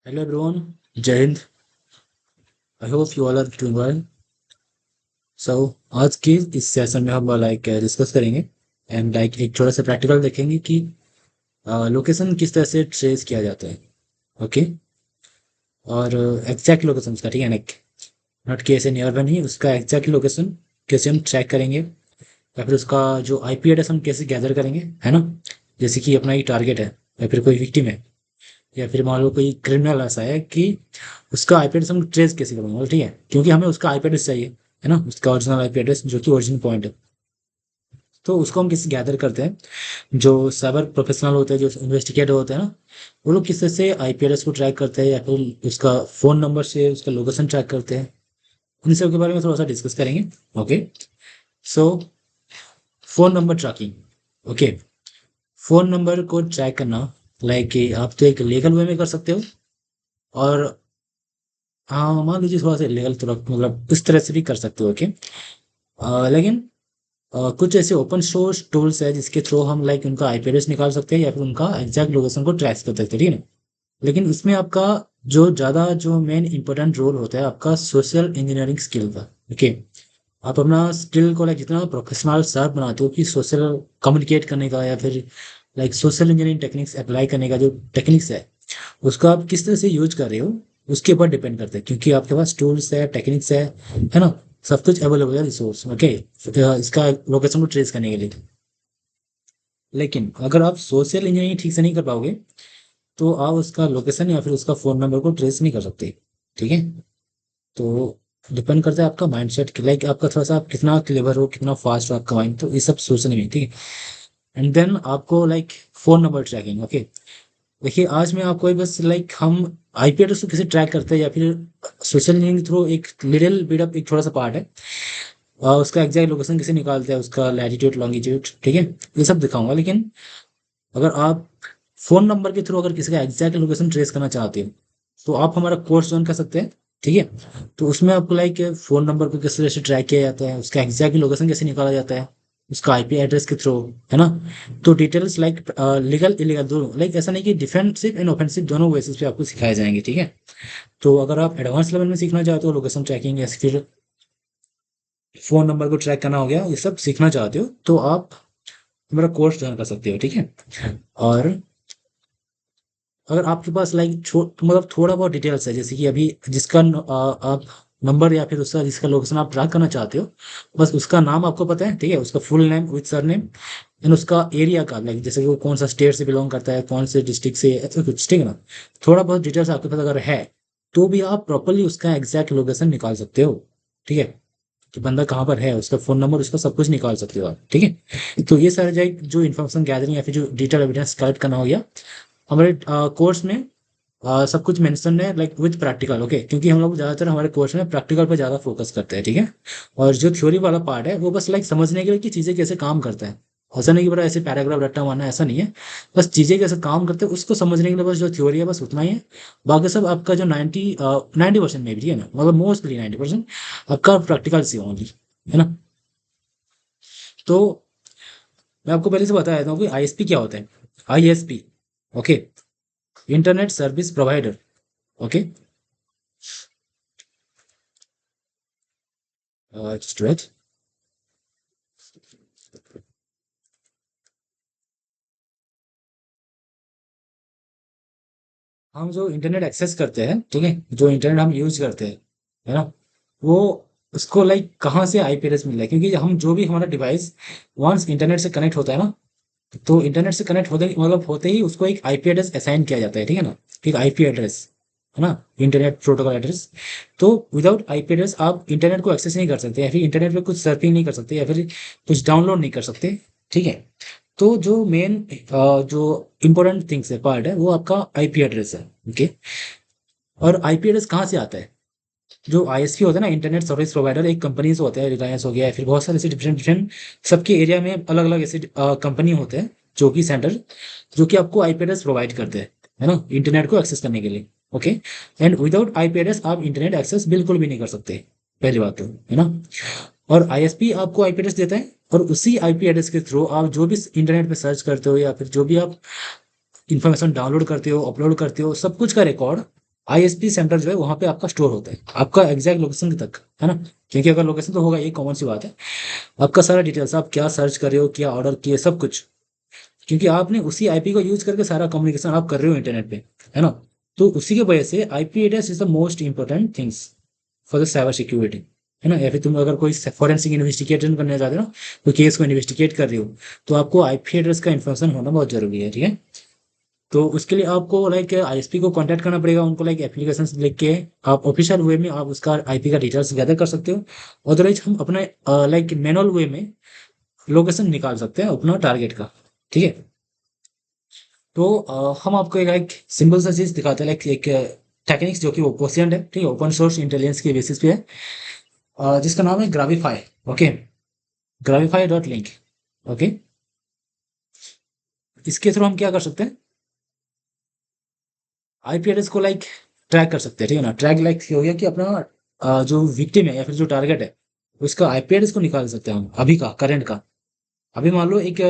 Hello everyone, Jai Hind. I hope you all are doing well. So आज की इस session में हम डिस्कस करेंगे एंड एक थोड़ा सा प्रैक्टिकल देखेंगे कि लोकेशन किस तरह से ट्रेस किया जाता है। ओके। और एग्जैक्ट लोकेशन का, ठीक है ना, नॉट कि ऐसे नियर बाय नहीं, उसका एग्जैक्ट लोकेशन कैसे हम ट्रैक करेंगे या फिर उसका जो आईपी एड्रेस हम कैसे गैदर करेंगे, है ना। जैसे कि अपना ये टारगेट है या फिर कोई विक्टिम है या फिर मान लो कोई क्रिमिनल ऐसा है कि उसका आईपी एड्रेस हम ट्रेस कैसे करेंगे, मतलब ठीक है, क्योंकि हमें उसका आईपी एड्रेस चाहिए, है ना, उसका ओरिजिनल आईपी एड्रेस जो कि ओरिजिनल पॉइंट है। तो उसको हम किससे गैदर करते हैं, जो साइबर प्रोफेशनल होते हैं, जो इन्वेस्टिगेटर होते हैं ना, वो लोग किस तरह से आईपी एड्रेस को ट्रैक करते हैं या फिर उसका फ़ोन नंबर से उसका लोकेशन ट्रैक करते हैं। उन सब के बारे में थोड़ा सा डिस्कस करेंगे। Okay. So phone number tracking. Okay. Phone number को ट्रैक करना, आप तो एक लीगल वे में कर सकते हो, और हाँ, मान लीजिए थोड़ा सा इलीगल, थोड़ा मतलब इस तरह से भी कर सकते हो। ओके। लेकिन कुछ ऐसे ओपन सोर्स टूल्स है जिसके थ्रू हम उनका आईपी एड्रेस निकाल सकते हैं या फिर उनका एग्जैक्ट लोकेशन को ट्रैक कर सकते हैं, ठीक है ना। लेकिन इसमें आपका जो मेन इंपॉर्टेंट रोल होता है आपका सोशल इंजीनियरिंग स्किल का। ओके। आप अपना स्किल को जितना प्रोफेशनल शार्प बनाते हो कि सोशल कम्युनिकेट करने का या फिर सोशल इंजीनियरिंग टेक्निक्स अप्लाई करने का जो टेक्निक्स है, उसको आप किस तरह से यूज कर रहे हो, उसके ऊपर डिपेंड करता है, क्योंकि आपके पास टूल्स है, टेक्निक्स है ना, सब कुछ अवेलेबल है, रिसोर्स। ओके। इसका लोकेशन को ट्रेस करने के लिए। लेकिन अगर आप सोशल इंजीनियरिंग ठीक से नहीं कर पाओगे तो आप उसका लोकेशन या फिर उसका फ़ोन नंबर को ट्रेस नहीं कर सकते, ठीक है। तो डिपेंड करता है आपका माइंडसेट, आपका थोड़ा सा आप कितना क्लेवर हो, कितना फास्ट हो आपका माइंड, तो ये सब सोचने में, ठीक है। एंड देन आपको फ़ोन नंबर ट्रैकिंग। ओके। देखिए, आज मैं आपको बस हम आईपी एड्रेस को कैसे ट्रैक करते हैं या फिर सोशल इंजीनियरिंग के थ्रू एक लिटिल बिट ऑफ एक थोड़ा सा पार्ट है, उसका एग्जैक्ट लोकेशन कैसे निकालते हैं, उसका लैटिट्यूड लॉन्गिट्यूड, ठीक है, ये सब दिखाऊंगा। लेकिन अगर आप फ़ोन नंबर के थ्रू अगर किसी का एग्जैक्ट लोकेशन ट्रेस करना चाहते हो तो आप हमारा कोर्स ज्वाइन कर सकते हैं, ठीक है। तो उसमें आपको फ़ोन नंबर को किस तरह से ट्रैक किया जाता है, उसका एग्जैक्ट लोकेशन कैसे निकाला जाता है, उसका आईपी एड्रेस के थ्रू, है ना। तो डिटेल्स लीगल इलीगल दोनों, ऐसा नहीं कि डिफेंसिव एंड ऑफेंसिव, दोनों बेसिस पे आपको सिखाए जाएंगे, ठीक है। तो अगर आप एडवांस लेवल में सीखना चाहते हो लोकेशन ट्रैकिंग या फिर फ़ोन नंबर को ट्रैक करना हो गया, ये सब सीखना चाहते हो, तो आप हमारा कोर्स ज्वाइन कर सकते हो, ठीक है। और अगर आपके पास मतलब थोड़ा बहुत डिटेल्स है, जैसे कि अभी आप नंबर या फिर उसका जिसका लोकेशन आप ट्रैक करना चाहते हो, बस उसका नाम आपको पता है, ठीक है, उसका full name with surname and उसका एरिया का, जैसे कि वो कौन सा स्टेट से बिलोंग करता है, कौन से डिस्ट्रिक्ट से, ऐसा कुछ, ठीक है ना। थोड़ा बहुत डिटेल्स आपके पास अगर है तो भी आप प्रॉपरली उसका एग्जैक्ट लोकेशन निकाल सकते हो, ठीक है, कि बंदा कहाँ पर है, उसका फ़ोन नंबर, उसका सब कुछ निकाल सकते हो आप, ठीक है। तो ये सारे जो इन्फॉर्मेशन गैदरिंग या फिर जो डिटेल एविडेंस कलेक्ट करना हो गया हमारे कोर्स में, सब कुछ मेंशन है विद प्रैक्टिकल। ओके, क्योंकि हम लोग ज़्यादातर हमारे कोर्स में प्रैक्टिकल पर ज़्यादा फोकस करते हैं, ठीक है। और जो थ्योरी वाला पार्ट है वो बस समझने के लिए कि चीज़ें कैसे काम करता है, ऐसा नहीं कि बड़ा ऐसे पैराग्राफ रट्टा मारना, ऐसा नहीं है। बस चीज़ें कैसे काम करते हैं उसको समझने के लिए बस जो थ्योरी है बस उतना ही है। बाकी सब आपका जो 90% में भी है ना, मतलब मोस्टली 90% आपका प्रैक्टिकल से ओनली, है ना। तो मैं आपको पहले से बता देता हूँ कि आईएसपी क्या होता है। ISP, okay, internet service provider. Okay. just wait। हम जो इंटरनेट एक्सेस करते हैं, ठीक है, जो इंटरनेट हम यूज करते हैं, है ना, वो उसको कहाँ से आईपी एड्रेस मिल रहा है, क्योंकि हम जो भी हमारा डिवाइस वंस इंटरनेट से कनेक्ट होता है ना, तो इंटरनेट से कनेक्ट होते ही उसको एक आईपी एड्रेस असाइन किया जाता है, ठीक है ना, एक आईपी एड्रेस, है ना, इंटरनेट प्रोटोकॉल एड्रेस। तो विदाउट आईपी एड्रेस आप इंटरनेट को एक्सेस नहीं कर सकते या फिर इंटरनेट पे कुछ सर्फिंग नहीं कर सकते या फिर कुछ डाउनलोड नहीं कर सकते, ठीक है। तो जो मेन जो इम्पोर्टेंट थिंग्स है, पार्ट है, वो आपका आईपी एड्रेस है। ओके। और आईपी एड्रेस कहाँ से आता है, जो आईएसपी होता है ना, इंटरनेट सर्विस प्रोवाइडर, एक कंपनी से होता है, रिलायंस हो गया या फिर बहुत सारे ऐसे डिफरेंट डिफरेंट, सबके एरिया में अलग अलग ऐसे कंपनी होते हैं, जो कि सेंटर, जो कि आपको आईपी एड्रेस प्रोवाइड करते हैं, है ना, इंटरनेट को एक्सेस करने के लिए। Okay. And without IP address आप इंटरनेट एक्सेस बिल्कुल भी नहीं कर सकते, पहली बात तो, है ना। और आईएसपी आपको आईपी एड्रेस देता है, और उसी आईपी एड्रेस के थ्रू आप जो भी इंटरनेट पे सर्च करते हो या फिर जो भी आप इंफॉर्मेशन डाउनलोड करते हो, अपलोड करते हो, सब कुछ का रिकॉर्ड आईएसपी सेंटर जो है वहाँ पे आपका स्टोर होता है, आपका एग्जैक्ट लोकेशन तक, है ना। क्योंकि अगर लोकेशन तो होगा, ये कॉमन सी बात है। आपका सारा डिटेल्स, आप क्या सर्च कर रहे हो, क्या ऑर्डर किए, सब कुछ, क्योंकि आपने उसी आईपी को यूज करके सारा कम्युनिकेशन आप कर रहे हो इंटरनेट पे, है ना। तो उसी की वजह से IP address is the most important things for the cyber security, है ना। या फिर तुम अगर कोई फॉरेंसिक इन्वेस्टिगेशन करने जाते हो ना, कोई केस को इन्वेस्टिगेट कर रही हो, तो आपको आईपी एड्रेस का इन्फॉर्मेशन होना बहुत जरूरी है, ठीक है। तो उसके लिए आपको लाइक आईएसपी को कांटेक्ट करना पड़ेगा, उनको लाइक एप्लीकेशन लिख के आप ऑफिशियल वे में आप उसका आईपी का डिटेल्स गैदर कर सकते हो। अदरवाइज हम अपने लाइक मैनुअल वे में लोकेशन निकाल सकते हैं अपना टारगेट का, ठीक है। तो हम आपको एक सिंपल सा चीज दिखाते हैं, लाइक एक टेक्निक्स जो कि वो क्वेश्चन है, ठीक है, ओपन सोर्स इंटेलिजेंस के बेसिस पे है, जिसका नाम है Grabify. Okay, Grabify dot link. Okay, इसके थ्रू हम क्या कर सकते हैं, आईपी एड्रेस को लाइक ट्रैक कर सकते हैं, ठीक है ना। ट्रैक लाइक हो गया कि अपना जो विक्टिम है या फिर जो टारगेट है उसका आईपी एड्रेस को निकाल सकते हैं हम, अभी का करंट का। अभी मान लो एक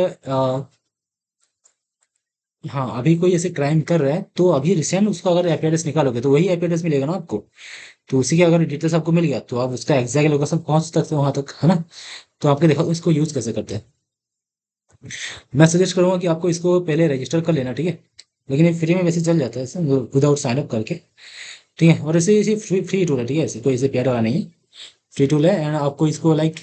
हाँ, अभी कोई ऐसे क्राइम कर रहा है तो अभी रिसेंट उसका अगर आईपी एड्रेस निकालोगे तो वही आईपी एड्रेस मिलेगा ना आपको। तो उसी के अगर डिटेल्स आपको मिल गया तो आप उसका एग्जैक्ट लोकेशन पहुंच सकते हो वहां तक, है ना। तो आपके देखो इसको यूज कैसे करते हैं। मैं सजेस्ट करूंगा कि आपको इसको पहले रजिस्टर कर लेना, ठीक है। लेकिन ये फ्री में वैसे चल जाता है ऐसे, विदाउट साइन अप करके, ठीक है। और इसे फ्री फ्री टूल है, ठीक है, ऐसे कोई इसे पेड वाला नहीं है, फ्री टूल है। एंड आपको इसको लाइक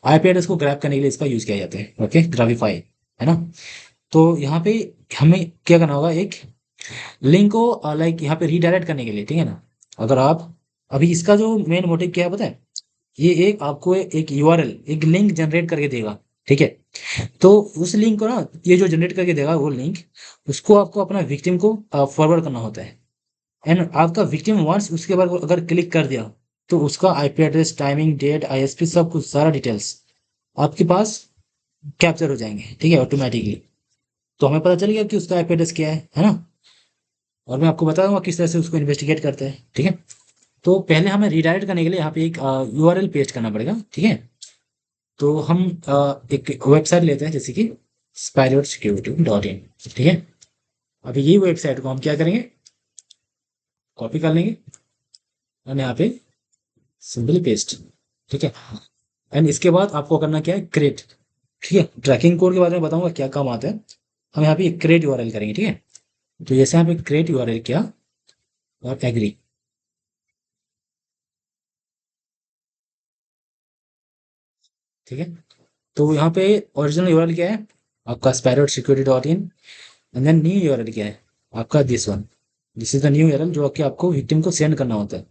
आईपी एड्रेस को ग्रैब करने के लिए इसका यूज किया जाता है, ओके, ग्राविफाई, है ना। तो यहाँ पे हमें क्या करना होगा, एक लिंक को लाइक यहाँ पे रीडायरेक्ट करने के लिए, ठीक है ना। अगर आप अभी इसका जो मेन मोटिव क्या है पता है, ये एक आपको एक यूआरएल, एक लिंक जनरेट करके देगा, ठीक है। तो उस लिंक को ना, ये जो जनरेट करके देगा वो लिंक, उसको आपको अपना विक्टिम को फॉरवर्ड करना होता है। एंड आपका विक्टिम वंस उसके बाद अगर क्लिक कर दिया तो उसका IP address, timing, date, ISP, सब कुछ सारा डिटेल्स आपके पास कैप्चर हो जाएंगे, ठीक है, ऑटोमेटिकली। तो हमें पता चल गया कि उसका आईपी एड्रेस क्या है ना। और मैं आपको बता दूंगा किस तरह से उसको इन्वेस्टिगेट करते हैं, ठीक है। तो पहले हमें रीडायरेक्ट करने के लिए यहाँ पे एक यूआरएल पेस्ट करना पड़ेगा, ठीक है। तो हम एक वेबसाइट लेते हैं जैसे कि spirotsecurity.in, ठीक है। अभी ये वेबसाइट को हम क्या करेंगे, कॉपी कर लेंगे और यहाँ पे सिंपली पेस्ट, ठीक है। एंड इसके बाद आपको करना क्या है, क्रिएट, ठीक है। ट्रैकिंग कोड के बारे में बताऊंगा क्या काम आता है। हम यहाँ पे क्रिएट यूआरएल करेंगे, ठीक है। तो जैसे यहाँ पे क्रिएट यूआरएल किया और एग्री, ठीक है। तो यहाँ पे ओरिजिनल यूआरएल क्या है, आपका spirotsecurity.in। And then new URL क्या है, आपका this one, this is the new URL जो कि आपको विक्टिम को सेंड करना होता है।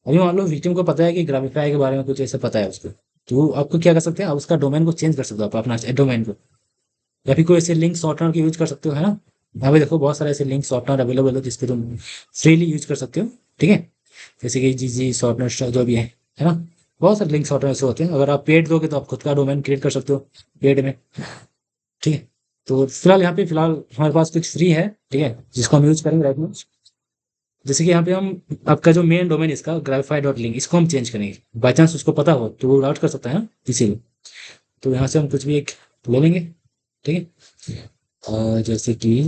अभी मान लो विक्टिम को पता है कि ग्राफिफाई के बारे में कुछ ऐसा पता है उसको, तो आपको क्या कर सकते हैं, आप उसका डोमेन को चेंज कर सकते हो, आप अपना डोमेन को, या फिर कोई ऐसे लिंक शॉर्टनर की यूज कर सकते हो, है ना। यहाँ पे देखो बहुत सारे ऐसे लिंक शॉर्टनर अवेलेबल है जिसपे तुम फ्रीली यूज कर सकते हो, ठीक है। जैसे कि जीजी शॉर्टनर जो भी है ना। बहुत सारे लिंक शॉर्टनर ऐसे होते हैं, अगर आप पेड दोगे तो आप खुद का डोमेन क्रिएट कर सकते हो पेड में, ठीक है। तो फिलहाल यहाँ पे फिलहाल हमारे पास कुछ फ्री है, ठीक है, जिसको हम यूज करेंगे राइट में। जैसे कि यहाँ पे हम आपका जो मेन डोमेन इसका ग्राफाई डॉट लिंक, इसको हम चेंज करेंगे। बाई चांस उसको पता हो तो वो राउट कर सकता है ना, इसीलिए। तो यहाँ से हम कुछ भी एक ले लेंगे, ठीक है। जैसे कि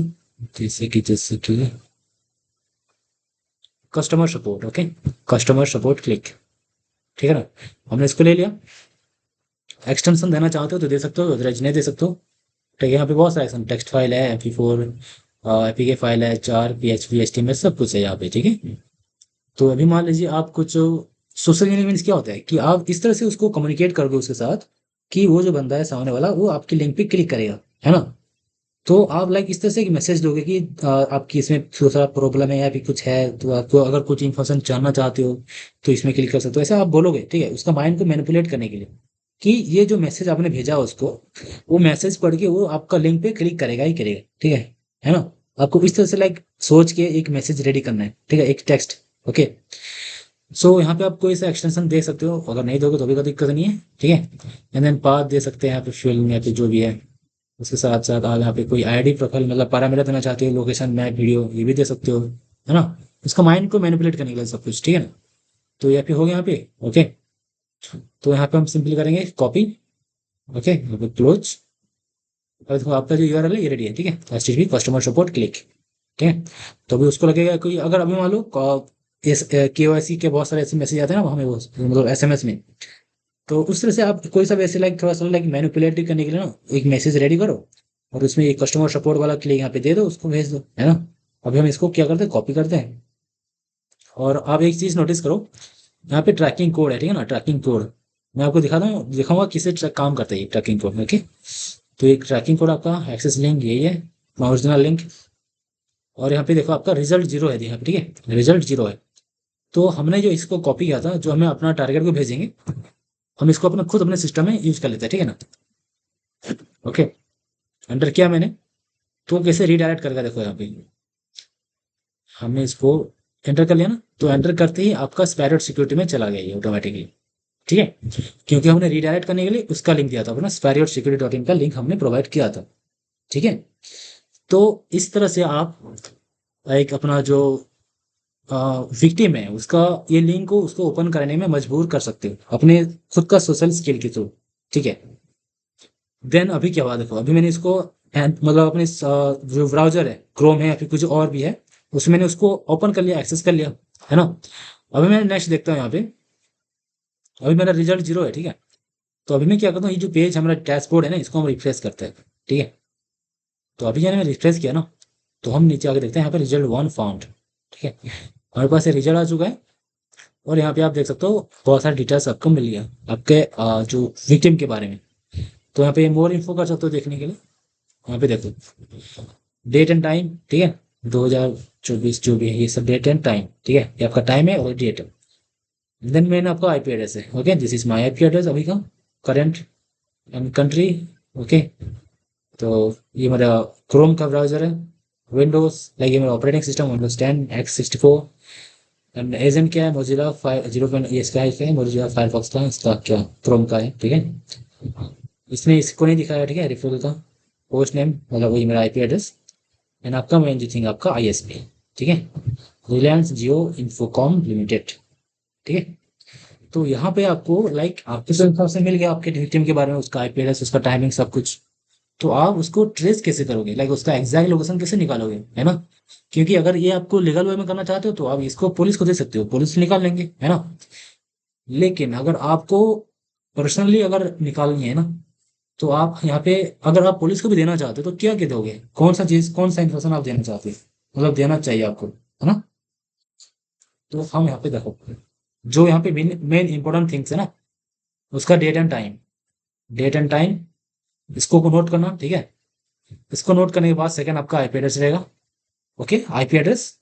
customer support, okay, customer support click, ठीक है ना। हमने इसको ले लिया। एक्सटेंशन देना चाहते हो तो दे सकते हो, अदरवाइज नहीं दे सकते हो, ठीक है। यहाँ पे बहुत सारे टेक्स्ट फाइल है, MP4, एपीके फाइल है, 4 PHP HTML सब कुछ है यहाँ पे, ठीक है। तो अभी मान लीजिए आप कुछ सोशल मीडिया मीन्स क्या होता है कि आप इस तरह से उसको कम्युनिकेट करोगे उसके साथ कि वो जो बंदा है सामने वाला वो आपकी लिंक पे क्लिक करेगा, है ना। तो आप लाइक इस तरह से एक मैसेज दोगे कि आपकी इसमें थोड़ा सा प्रॉब्लम है या फिर कुछ है, तो आपको अगर कुछ इन्फॉर्मेशन जानना चाहते हो तो इसमें क्लिक कर सकते हो, ऐसे आप बोलोगे, ठीक है, उसका माइंड को मैनिपुलेट करने के लिए कि ये जो मैसेज आपने भेजा उसको, वो मैसेज पढ़ के वो आपका लिंक पे क्लिक करेगा ही करेगा, ठीक है ना। आपको इस तरह से लाइक सोच के एक मैसेज रेडी करना है, ठीक है, एक टेक्स्ट, ओके। सो यहाँ पे आप कोई सा एक्सटेंशन दे सकते हो, अगर नहीं दोगे तो भी कोई दिक्कत नहीं है, ठीक है। एंड देन पाथ दे सकते हैं यहाँ पे फिल्म या फिर जो भी है। उसके साथ साथ आप यहाँ पे कोई आईडी प्रोफाइल मतलब पैरामीटर देना चाहते हो, लोकेशन, मैप, वीडियो, ये भी दे सकते हो, है ना। उसका माइंड को मैनिपुलेट करने के लिए सब कुछ, ठीक है ना। तो यहाँ पे हो गया यहाँ पे, ओके। तो यहाँ पे हम सिंपली करेंगे कॉपी, ओके, क्लोज। और देखो आपका जो यूआरएल है ये रेडी है, ठीक है, HTTP कस्टमर सपोर्ट क्लिक, ठीक है। तो अभी उसको लगेगा कोई, अगर अभी मान लो इस KYC के बहुत सारे ऐसे मैसेज आते हैं ना हमें, वो मतलब SMS में। तो उस तरह से आप कोई सा वैसे लाइक थोड़ा सा लाइक मैनिपुलेटिव करने के लिए ना एक मैसेज रेडी करो, और उसमें एक कस्टमर सपोर्ट वाला क्लिक यहाँ पे दे दो, उसको भेज दो, है ना। अभी हम इसको क्या करते हैं, कॉपी करते हैं। और आप एक चीज नोटिस करो, यहाँ पे ट्रैकिंग कोड है, ठीक है ना, ट्रैकिंग कोड। मैं आपको दिखाता हूँ, दिखाऊंगा किससे काम करता है ये ट्रैकिंग कोड, ओके। तो एक ट्रैकिंग कोड आपका एक्सेस लिंक यही है, ओरिजिनल लिंक। और यहाँ पे देखो आपका रिजल्ट जीरो है यहाँ पे, ठीक है, रिजल्ट जीरो है। तो हमने जो इसको कॉपी किया था, जो हमें अपना टारगेट को भेजेंगे, हम इसको अपना खुद अपने सिस्टम में यूज कर लेते हैं, ठीक है ना। ओके, एंटर किया मैंने, तो कैसे रीडायरेक्ट करके देखो यहाँ पे, हमने इसको एंटर कर लिया ना, तो एंटर करते ही आपका स्पैरोट सिक्योरिटी में चला गया ये ऑटोमेटिकली, ठीक है। क्योंकि हमने रीडायरेक्ट करने के लिए उसका लिंक दिया था अपना, स्पैरोट सिक्योरिटी डॉट इन का लिंक हमने प्रोवाइड किया था, ठीक है। तो इस तरह से आप एक अपना जो विक्टिम है उसका ये लिंक को उसको ओपन करने में मजबूर कर सकते हो अपने खुद का सोशल स्किल के थ्रू, ठीक है। देन अभी क्या हुआ देखो, अभी मैंने इसको मतलब अपने जो ब्राउजर है, क्रोम है या फिर कुछ और भी है, उसमें मैंने उसको ओपन कर लिया, एक्सेस कर लिया, है ना। अभी मैं नेक्स्ट देखता हूँ यहाँ पे, अभी मेरा रिजल्ट जीरो है, ठीक है। तो अभी मैं क्या करता हूँ, ये जो पेज हमारा डैशबोर्ड है ना, इसको हम रिफ्रेश करते हैं, ठीक है। तो अभी मैंने रिफ्रेश किया ना, तो हम नीचे आके देखते हैं यहाँ पे रिजल्ट वन फाउंड, ठीक है। हमारे पास ये रिजल्ट आ चुका है। और यहाँ पे आप देख सकते हो बहुत सारे डिटेल्स आपको मिल गया आपके जो विक्टिम के बारे में। तो यहाँ पे मोर इन्फो कर सकते हो देखने के लिए, यहाँ पे देखो डेट एंड टाइम, ठीक है, 2024 जो भी है ये सब डेट एंड टाइम, ठीक है, ये आपका टाइम है और डेट है। देन मैंने आपका आईपी एड्रेस है, okay, this is my IP address अभी का, करंट एंड कंट्री, ओके। तो ये मेरा क्रोम का ब्राउजर है, विंडोज लाइक ये मेरा operating system Windows 10 x64। And agent क्या है, मोजिला 5 ये इसका है, मोजिला फायरफॉक्स का, इसका क्या क्रोम का है, ठीक है। इसमें इसको नहीं दिखाया, ठीक है, रिफिल का पोस्ट नेम मतलब वही मेरा आईपी एड्रेस। एंड आपका मेन जो थिंग आपका आईएसपी, ठीक है, रिलायंस जियो इन्फोकॉम लिमिटेड, ठीक है। तो यहाँ पे आपको लाइक आपके हिसाब से मिल गया आपके विक्टिम के बारे में, उसका आईपी एड्रेस, उसका टाइमिंग, सब कुछ। तो आप उसको ट्रेस कैसे करोगे, लाइक उसका एग्जैक्ट लोकेशन कैसे निकालोगे, है ना। क्योंकि अगर ये आपको लीगल वे में करना चाहते हो तो आप इसको पुलिस को दे सकते हो, पुलिस निकाल लेंगे, है ना। लेकिन अगर आपको पर्सनली अगर निकालनी है ना, तो आप यहाँ पे अगर आप पुलिस को भी देना चाहते हो तो क्या क्या दोगे, कौन सा चीज, कौन सा इन्फॉर्मेशन आप देना चाहते हो, मतलब देना चाहिए आपको, है ना। तो हम यहाँ पे देखो, जो यहाँ पे मेन इंपॉर्टेंट थिंग्स है ना, उसका date and time, date and time, इसको नोट करना, ठीक है। इसको नोट करने के बाद सेकंड आपका आईपी एड्रेस रहेगा, okay, IP address.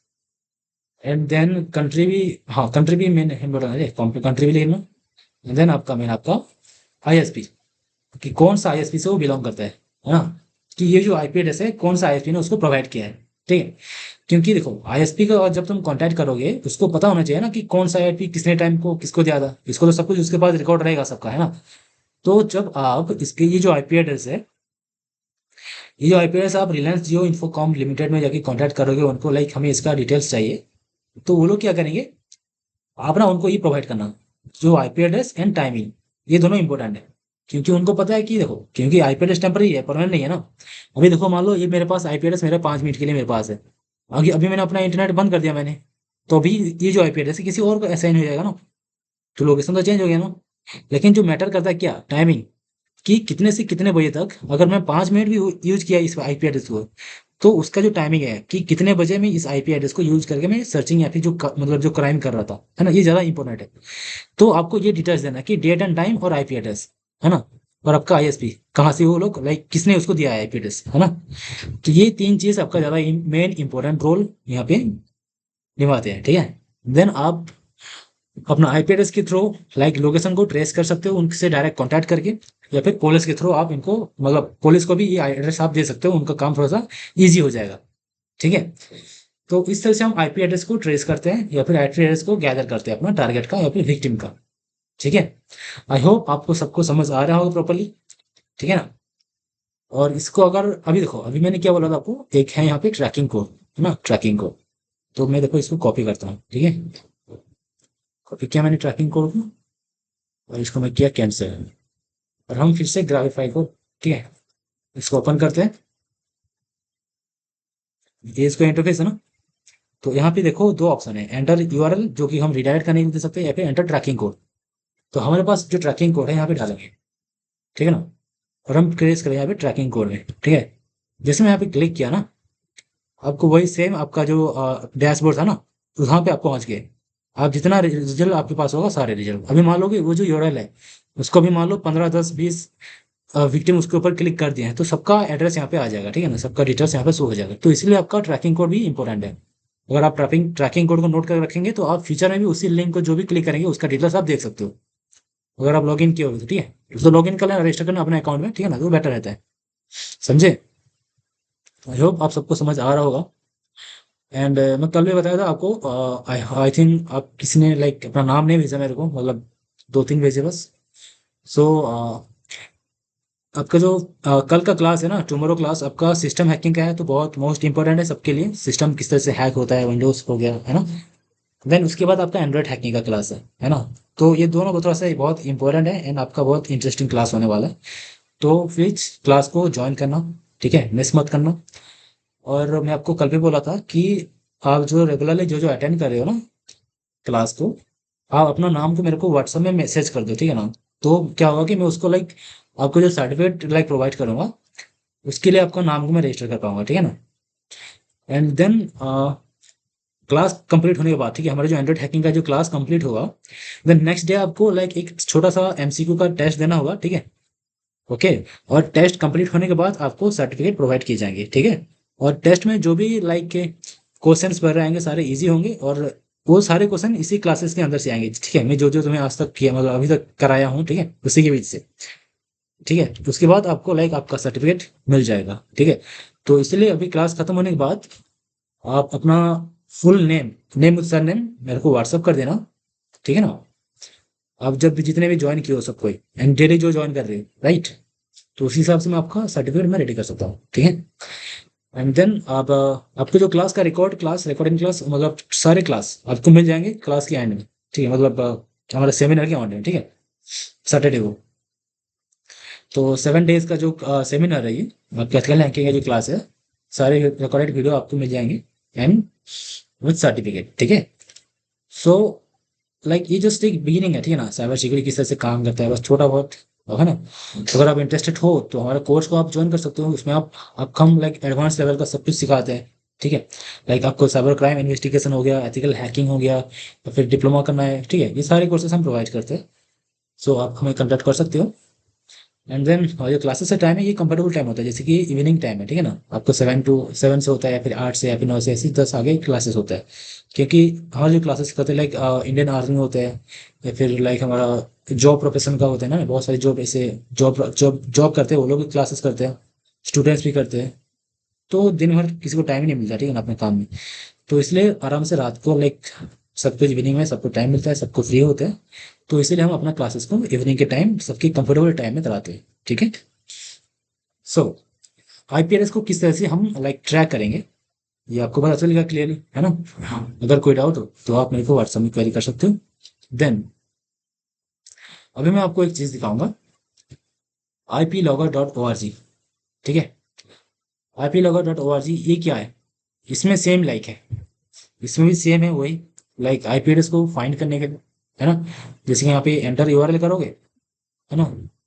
And then country भी, हाँ कंट्री भी मेन इंपॉर्टेंट है, कंट्री भी लिखना। एंड देन आपका मेन आपका आईएसपी, कि कौन सा आईएसपी से वो बिलोंग करता है ना, कि ये जो आईपी एड्रेस है कौन सा आईएसपी ने उसको प्रोवाइड किया है, ठीक है। क्योंकि देखो आईएसपी का जब तुम कांटेक्ट करोगे उसको पता होना चाहिए ना कि कौन सा आईएसपी किसने टाइम को किसको दिया था, इसको तो सब कुछ उसके पास रिकॉर्ड रहेगा सबका, है ना। तो जब आप इसके ये जो आईपी एड्रेस है, ये जो आईपी एड्रेस आप रिलायंस जियो इन्फोकॉम लिमिटेड में जाके कांटेक्ट करोगे उनको, लाइक हमें इसका डिटेल्स चाहिए, तो वो लोग क्या करेंगे, आप ना उनको ये प्रोवाइड करना, जो आईपी एड्रेस एंड टाइमिंग, ये दोनों इंपॉर्टेंट है। क्योंकि उनको पता है कि देखो, क्योंकि आईपी एड्रेस टेम्पररी है, परमानेंट नहीं है ना। अभी देखो मान लो ये मेरे पास आईपी एड्रेस मेरे 5 मिनट के लिए मेरे पास है, अभी अभी मैंने अपना इंटरनेट बंद कर दिया मैंने, तो अभी ये जो आईपी एड्रेस है किसी और को असाइन हो जाएगा ना, तो लोकेशन तो चेंज हो गया ना। लेकिन जो मैटर करता है क्या, टाइमिंग, कि कितने से कितने बजे तक अगर मैं 5 मिनट भी यूज किया इस आईपी एड्रेस को, तो उसका जो टाइमिंग है कि कितने बजे मैं इस आईपी एड्रेस को यूज करके मैं सर्चिंग या फिर जो मतलब जो क्राइम कर रहा था, है ना, ये ज्यादा इंपॉर्टेंट है। तो आपको ये डिटेल्स देना कि डेट एंड टाइम और आईपी एड्रेस, है ना, और आपका आईएसपी कहाँ से वो लोग लाइक किसने उसको दिया है आईपी एड्रेस, है ना। तो ये तीन चीज आपका ज्यादा मेन इंपॉर्टेंट रोल यहाँ पे निभाते हैं, ठीक है। देन आप अपना आईपी एड्रेस के थ्रू लाइक लोकेशन को ट्रेस कर सकते हो उनसे डायरेक्ट कांटेक्ट करके, या फिर पुलिस के थ्रू आप इनको मतलब पुलिस को भी ये एड्रेस आप दे सकते हो, उनका काम थोड़ा सा ईजी हो जाएगा, ठीक है। तो इस तरह से हम आईपी एड्रेस को ट्रेस करते हैं या फिर आईपी एड्रेस को गैदर करते हैं अपना टारगेट का या फिर विक्टिम का, ठीक है। आई होप आपको सबको समझ आ रहा होगा प्रॉपर्ली, ठीक है ना। और इसको अगर अभी देखो, अभी मैंने क्या बोला था आपको, एक है यहाँ पे ट्रैकिंग कोड, है ना, ट्रैकिंग कोड। तो मैं देखो इसको कॉपी करता हूँ, ठीक है, कॉपी किया मैंने ट्रैकिंग कोड को, और इसको मैं किया कैंसिल। और हम फिर से ग्राफिफाई को, ठीक है, इसको ओपन करते हैं, ये इसको इंटरफेस है ना। तो यहाँ पे देखो दो ऑप्शन है, एंटर यूआरएल जो कि हम रिडायरेक्ट करने के लिए दे सकते हैं, या फिर एंटर ट्रैकिंग कोड। तो हमारे पास जो ट्रैकिंग कोड है यहाँ पे डालेंगे, ठीक है ना, और हम क्रेस करें यहाँ पे ट्रैकिंग कोड में, ठीक है। जैसे मैं यहाँ पे क्लिक किया ना, आपको वही सेम आपका जो डैशबोर्ड था ना, वहाँ पे आप पहुँच गए। आप जितना रिजल्ट आपके पास होगा सारे रिजल्ट, अभी मान लो कि वो जो यूआरएल है उसको भी मान लो 15 10 20 विक्टिम उसके ऊपर क्लिक कर दिए हैं, तो सबका एड्रेस यहाँ पे आ जाएगा, ठीक है ना, सबका डिटेल्स यहाँ पे शो हो जाएगा। तो इसलिए आपका ट्रैकिंग कोड भी इंपॉर्टेंट है। अगर आप ट्रैकिंग ट्रैकिंग कोड को नोट कर रखेंगे तो आप फ्यूचर में भी उसी लिंक को जो भी क्लिक करेंगे उसका डिटेल्स आप देख सकते हो, अगर आप लॉगिन किए हो तो, ठीक है। तो लॉगिन कर लेना, रजिस्टर करना अपने अकाउंट में, ठीक है ना, तो बेटर रहता है। समझे? आई होप आप सबको समझ आ रहा होगा। एंड मैं कल भी बताया था आपको, आई आई थिंक आप किसी ने लाइक अपना नाम नहीं भेजा मेरे को, मतलब 2 3 भेजे बस। सो आपका जो कल का क्लास है ना, टुमारो क्लास आपका सिस्टम हैकिंग का है, तो बहुत मोस्ट इंपॉर्टेंट है सबके लिए, सिस्टम किस तरह से हैक होता है, विंडोज हो गया है ना। देन उसके बाद आपका एंड्रॉइड हैकिंग का क्लास है ना। तो ये दोनों थोड़ा सा बहुत इंपॉर्टेंट है एंड आपका बहुत इंटरेस्टिंग क्लास होने वाला है। तो प्लीज क्लास को ज्वाइन करना, ठीक है, मिस मत करना। और मैं आपको कल भी बोला था कि आप जो रेगुलरली जो जो अटेंड कर रहे हो ना क्लास को, आप अपना नाम को मेरे को व्हाट्सएप में मैसेज कर दो, ठीक है ना। तो क्या होगा कि मैं उसको लाइक आपको जो सर्टिफिकेट लाइक प्रोवाइड करूंगा, उसके लिए आपका नाम को मैं रजिस्टर कर पाऊंगा, ठीक है ना। एंड देन क्लास कंप्लीट होने के बाद, ठीक है, हमारा जो एंड्रॉइड हैकिंग का जो क्लास कंप्लीट होगा, देन नेक्स्ट डे आपको लाइक एक छोटा सा एमसीक्यू का टेस्ट देना होगा, ठीक है। ओके। और टेस्ट कंप्लीट होने के बाद आपको सर्टिफिकेट प्रोवाइड किए जाएंगे, ठीक है। और टेस्ट में जो भी लाइक क्वेश्चंस भर रहे आएंगे सारे इजी होंगे, और वो सारे क्वेश्चन इसी क्लासेस के अंदर से आएंगे, ठीक है। मैं जो जो तुम्हें आज तक किया, मतलब अभी तक कराया हूँ, ठीक है, उसी के बीच से, ठीक है। उसके बाद आपको लाइक आपका सर्टिफिकेट मिल जाएगा, ठीक है। तो इसलिए अभी क्लास खत्म होने के बाद आप अपना full name, name sir name मेरे को व्हाट्सअप कर देना, ठीक है ना। आप जब भी जितने भी ज्वाइन किए हो सब कोई, एंड डेली जो ज्वाइन कर रहे हो, राइट, तो उसी हिसाब से मैं आपका सर्टिफिकेट मैं रेडी कर सकता हूँ, ठीक है। एंड देन आप आपको जो क्लास का रिकॉर्डिंग क्लास, मतलब सारे क्लास आपको मिल जाएंगे क्लास के एंड में, ठीक है, मतलब हमारे सेमिनार के एंड में, ठीक है, सैटरडे को। तो 7 डेज का जो सेमिनार है ये, कैथल हैकिंग का जो क्लास है, सारे रिकॉर्डेड वीडियो आपको मिल जाएंगे एंड विद सर्टिफिकेट, ठीक है। सो लाइक ये जस्ट एक बिगिनिंग है, ठीक है ना, साइबर सिक्योरिटी किस तरह से काम करता है, बस छोटा बहुत, है ना। तो अगर आप इंटरेस्टेड हो तो हमारे कोर्स को आप ज्वाइन कर सकते हो, उसमें आप हम लाइक एडवांस लेवल का सब कुछ सिखाते हैं, ठीक है। लाइक आपको साइबर क्राइम इन्वेस्टिगेशन हो गया, एथिकल हैकिंग हो गया, या फिर डिप्लोमा करना है, ठीक है, ये सारे कोर्सेस हम प्रोवाइड करते हैं। सो आप हमें कॉन्टैक्ट कर सकते हो। एंड देन जो क्लासेस का टाइम है ये कंफर्टेबल टाइम होता है, जैसे कि इवनिंग टाइम है, ठीक है ना, आपको 7 to 7 से होता है, या फिर 8 से, या फिर 9 से, ऐसी 10 आगे क्लासेस होता है। क्योंकि हमारे जो क्लासेस करते हैं लाइक इंडियन आर्मी होते हैं, या फिर लाइक हमारा जॉब प्रोफेशन का होता है ना, बहुत सारी जॉब ऐसे जॉब जॉब जॉब करते हैं, वो लोग भी क्लासेस करते हैं, स्टूडेंट्स भी करते हैं। तो दिन भर किसी को टाइम ही नहीं मिलता, ठीक है ना, अपने काम में। तो इसलिए आराम से रात को लाइक सबको इवनिंग में सबको टाइम मिलता है, सबको फ्री होते हैं। तो इसीलिए हम अपना क्लासेस को इवनिंग के टाइम सबकी कंफर्टेबल टाइम में कराते हैं, ठीक है। सो आईपीएलएस को किस तरह से हम लाइक ट्रैक करेंगे, ये आपको पता चलेगा क्लियरली, है ना। अगर कोई डाउट हो तो आप मेरे को व्हाट्सएप में क्वेरी कर सकते हो। देन अभी मैं आपको एक चीज दिखाऊंगा, IP logger.org, ठीक है। IP logger.org ये क्या है, इसमें सेम लाइक है, इसमें भी सेम है वही, लाइक आईपी एड्रेस को फाइंड करने के लिए, है ना। जैसे कि यहाँ पे एंटर यूआरएल करोगे, है ना,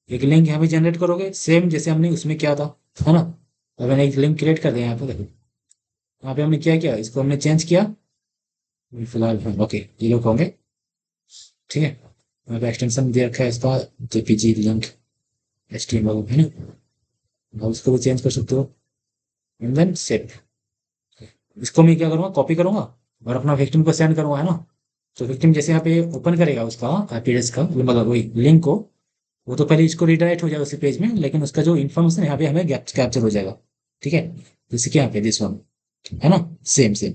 एक लिंक यहाँ पे जनरेट करोगे, सेम जैसे हमने उसमें किया था, है ना। अब मैंने एक लिंक क्रिएट कर दिया यहाँ पे, देखो यहाँ पे हमने क्या किया, इसको हमने चेंज किया, फिलहाल ओके ये लोग होंगे, ठीक है। यहाँ पे एक्सटेंशन दे रखा है इसका, जेपीजी लिंक HTML, है ना। अब उसको भी चेंज कर सकते हो, एंड देन सेव। इसको मैं क्या करूँगा, कॉपी करूँगा और अपना विक्टिम को सेंड करूँगा, है ना। तो विक्टिम जैसे यहाँ पे ओपन करेगा उसका आईपी एड्रेस का, मतलब वही लिंक को, वो तो पहले इसको रिडायरेक्ट हो जाएगा उसी पेज में, लेकिन उसका जो इन्फॉर्मेशन यहाँ पे हमें कैप्चर हो जाएगा, ठीक है। जैसे कि यहाँ पे दिस वन, है ना, सेम सेम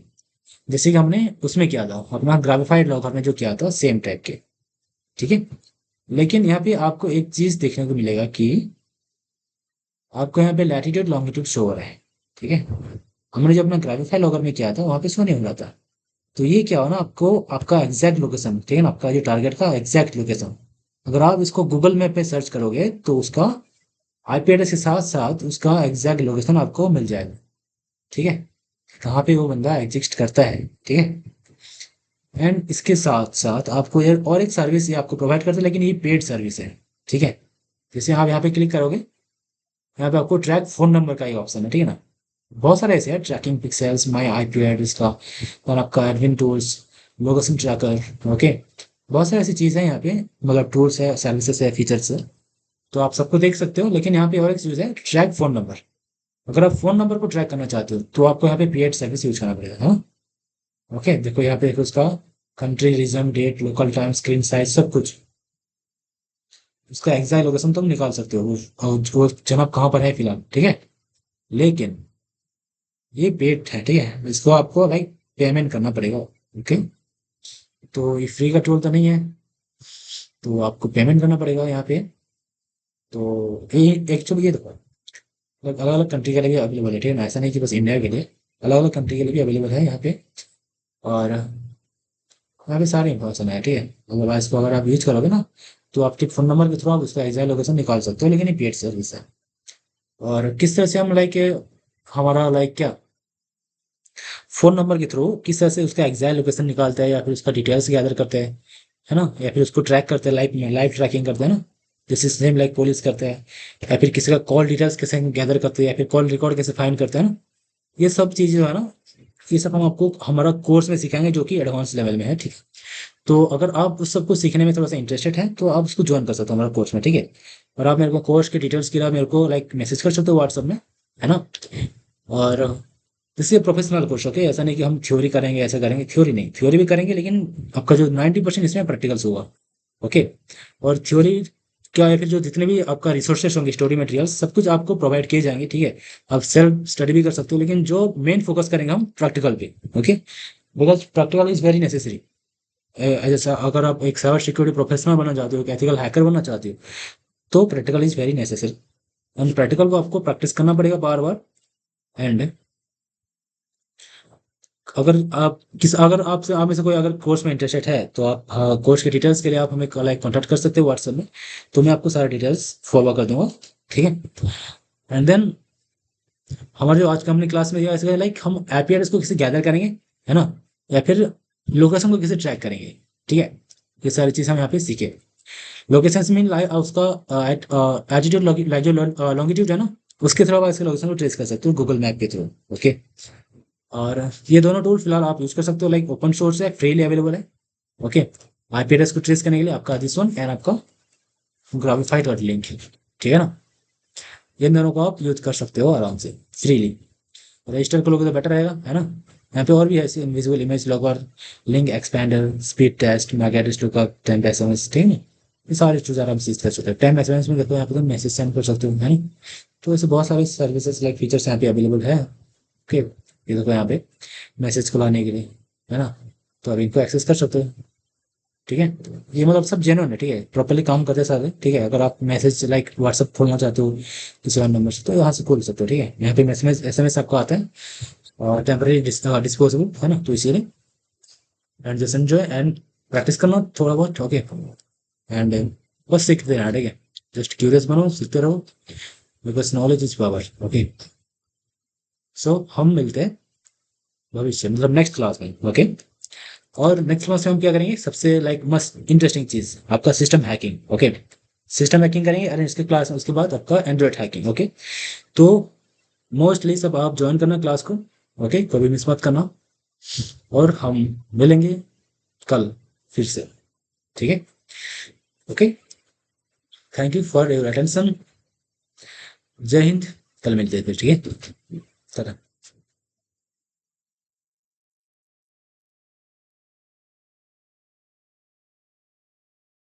जैसे कि हमने उसमें किया था अपना ग्राफिफाइड लॉगर में जो किया था, सेम टाइप के, ठीक है। लेकिन यहाँ पे आपको एक चीज देखने को मिलेगा कि आपको यहाँ पे लैटिट्यूड लॉन्गिट्यूड शो हो रहा है, ठीक है। हमने जो अपना ग्राफिफाइड लॉगर में किया था वहां पे शो नहीं हो रहा था। तो ये क्या हो ना, आपको आपका एग्जैक्ट लोकेशन, ठीक है ना, आपका जो टारगेट का एग्जैक्ट लोकेशन, अगर आप इसको गूगल मैप पे सर्च करोगे तो उसका आईपी एड्रेस के साथ साथ उसका एग्जैक्ट लोकेशन आपको मिल जाएगा, ठीक है। कहाँ पे वो बंदा एग्जिस्ट करता है, ठीक है। एंड इसके साथ साथ आपको ये और एक सर्विस ये आपको प्रोवाइड करता है, लेकिन ये पेड सर्विस है, ठीक है। जैसे आप यहाँ पे क्लिक करोगे, यहाँ पे आपको ट्रैक फोन नंबर का ही ऑप्शन है, ठीक है ना। बहुत सारे ऐसे हैं, tracking pixels, my IP address का, और आपका admin tools, location tracker, okay. बहुत सारी ऐसी चीज़ें हैं यहाँ पे, मतलब टूल्स है, सर्विसेज है, फीचर्स है। तो आप सबको देख सकते हो, लेकिन यहाँ पे और एक चीज़ है, ट्रैक फोन नंबर। अगर आप फोन नंबर को ट्रैक करना चाहते हो तो आपको यहाँ पे पेड सर्विस यूज करना पड़ेगा, हाँ। ओके, देखो यहाँ पे उसका country, region, date, local time, screen size, सब कुछ, उसका एग्जैक्ट लोकेशन तुम निकाल सकते हो, वो जनाब कहाँ पर है फिलहाल, ठीक है। लेकिन ये पेड है, ठीक है, इसको आपको लाइक पेमेंट करना पड़ेगा, ओके। तो ये फ्री का टूल तो नहीं है, तो आपको पेमेंट करना पड़ेगा यहाँ पे। तो ये एक्चुअली ये देखो, अलग अलग कंट्री के लिए भी अवेलेबल है, ठीक है ना, ऐसा नहीं कि बस इंडिया के लिए, अलग अलग कंट्री के लिए भी अवेलेबल है यहाँ पे। और यहाँ पे सारी इंफॉर्मेशन है, ठीक है। अगर इसको अगर आप यूज करोगे ना, तो आपके फोन नंबर के थ्रू आप उसका एग्जैक्ट लोकेशन निकाल सकते हो, लेकिन ये पेड सर्विस है। और किस तरह से हम लाइक हमारा लाइक क्या फोन नंबर के थ्रू किस तरह से उसका एग्जैक्ट लोकेशन निकालते हैं, या फिर उसका डिटेल्स गैदर करते हैं, है ना, या फिर उसको ट्रैक करते हैं, लाइव में लाइव ट्रैकिंग करते हैं ना, जैसे सेम लाइक पुलिस करते हैं, या फिर किसी का कॉल डिटेल्स कैसे गैदर करते हैं, या फिर कॉल रिकॉर्ड कैसे फाइंड करते हैं ना, ये सब चीज़ें जो है ना, ये सब हम आपको हमारा कोर्स में सिखाएंगे, जो कि एडवांस लेवल में है, ठीक है। तो अगर आप उस सबको सीखने में थोड़ा सा इंटरेस्टेड हैं, तो आप उसको ज्वाइन कर सकते हो हमारा कोर्स में, ठीक है। और आप मेरे को कोर्स के डिटेल्स के लिए आप मेरे को लाइक मैसेज कर सकते हो व्हाट्सएप में, है ना। और इसलिए प्रोफेशनल कोर्स, ओके, ऐसा नहीं कि हम थ्योरी करेंगे, ऐसा करेंगे, थ्योरी नहीं, थ्योरी भी करेंगे, लेकिन आपका जो 90% इसमें प्रैक्टिकल्स होगा, ओके। और थ्योरी क्या है, फिर जो जितने भी आपका रिसोर्सेस होंगे, स्टोरी मटेरियल्स, सब कुछ आपको प्रोवाइड किए जाएंगे, ठीक है। आप सेल्फ स्टडी भी कर सकते हो, लेकिन जो मेन फोकस करेंगे हम प्रैक्टिकल पे, okay. Because practical is very necessary. जैसा अगर आप एक साइबर सिक्योरिटी प्रोफेशनल बनना चाहते हो, एक एथिकल हैकर बनना चाहते हो, तो practical is very necessary. And practical को आपको प्रैक्टिस करना पड़ेगा बार बार। एंड अगर आपसे आप में से कोई अगर कोर्स में इंटरेस्टेड है, तो आप कोर्स के डिटेल्स के लिए आप हमें लाइक कॉन्टैक्ट कर सकते हो व्हाट्सएप में। तो मैं आपको सारे डिटेल्स फॉरवर्ड कर दूंगा, ठीक है। एंड देन हमारे जो आज का हमने क्लास में जो ऐसे लाइक हम आईपी एड्रेस को किसे गैदर करेंगे, है ना, या फिर लोकेशन को किसे ट्रैक करेंगे, ठीक है। ये सारी चीज़ हम यहाँ पे सीखे। लोकेशन मीन उसका एटीट्यूड, जो लॉन्गिट्यूड है ना, उसके थ्रू आप इसके लोकेशन को ट्रेस कर सकते हो गूगल मैप के थ्रू, ओके। और ये दोनों टूल फिलहाल आप यूज कर सकते हो, लाइक ओपन सोर्स है, फ्रीली अवेलेबल है, ओके। आईपी एड्रेस को ट्रेस करने के लिए आपका दिस वन एंड आपका ग्राफिफाइड डॉट लिंक, ठीक है ना। ये दोनों को आप यूज कर सकते हो आराम से, फ्रीली। रजिस्टर करोगे तो बेटर रहेगा, है ना। यहाँ पे और भी है ऐसे invisible image logger, link expander, speed test, MAC address lookup, temp SMS, ठीक है ना। ये सारे चीज़ आराम से यूज कर सकते हो। टेम्प एसएमएस में देखो यहाँ पे तुम मैसेज सेंड कर सकते हो, है ना। तो ऐसे बहुत सारे सर्विसेज लाइक फीचर्स यहाँ पे अवेलेबल है, ओके। ये देखो यहाँ पे मैसेज को लाने के लिए, है ना, तो आप इनको एक्सेस कर सकते हो, ठीक है। ये मतलब सब जेन्युइन है, ठीक है, प्रॉपर्ली काम करते सारे, ठीक है। अगर आप मैसेज लाइक व्हाट्सअप खोलना चाहते हो किसी और नंबर से, तो यहाँ से खोल सकते हो, ठीक है। यहाँ पे मैसेज एसएमएस आपको आता है, और टेम्परेरी डिस्पोजेबल, है ना, तो इसीलिए। And just enjoy and practice करना थोड़ा बहुत, ओके। एंड बस सीखते रहना, ठीक है। जस्ट क्यूरियस बनो, सीखते रहो, because knowledge is power, okay. So हम मिलते हैं भविष्य, मतलब नेक्स्ट क्लास में, ओके। और नेक्स्ट क्लास में हम क्या करेंगे, सबसे लाइक मस्त इंटरेस्टिंग चीज, आपका system hacking, okay. System hacking करेंगे, अरे इसके क्लास में, उसके बाद आपका एंड्रॉइड हैकिंग, ओके। तो मोस्टली सब आप ज्वाइन करना क्लास को, ओके, कभी मिस मत करना। और हम मिलेंगे कल फिर से, ठीक है, okay. Thank you for your attention. जय हिंद। कल मिलते हैं फिर, ठीक है। टाटा।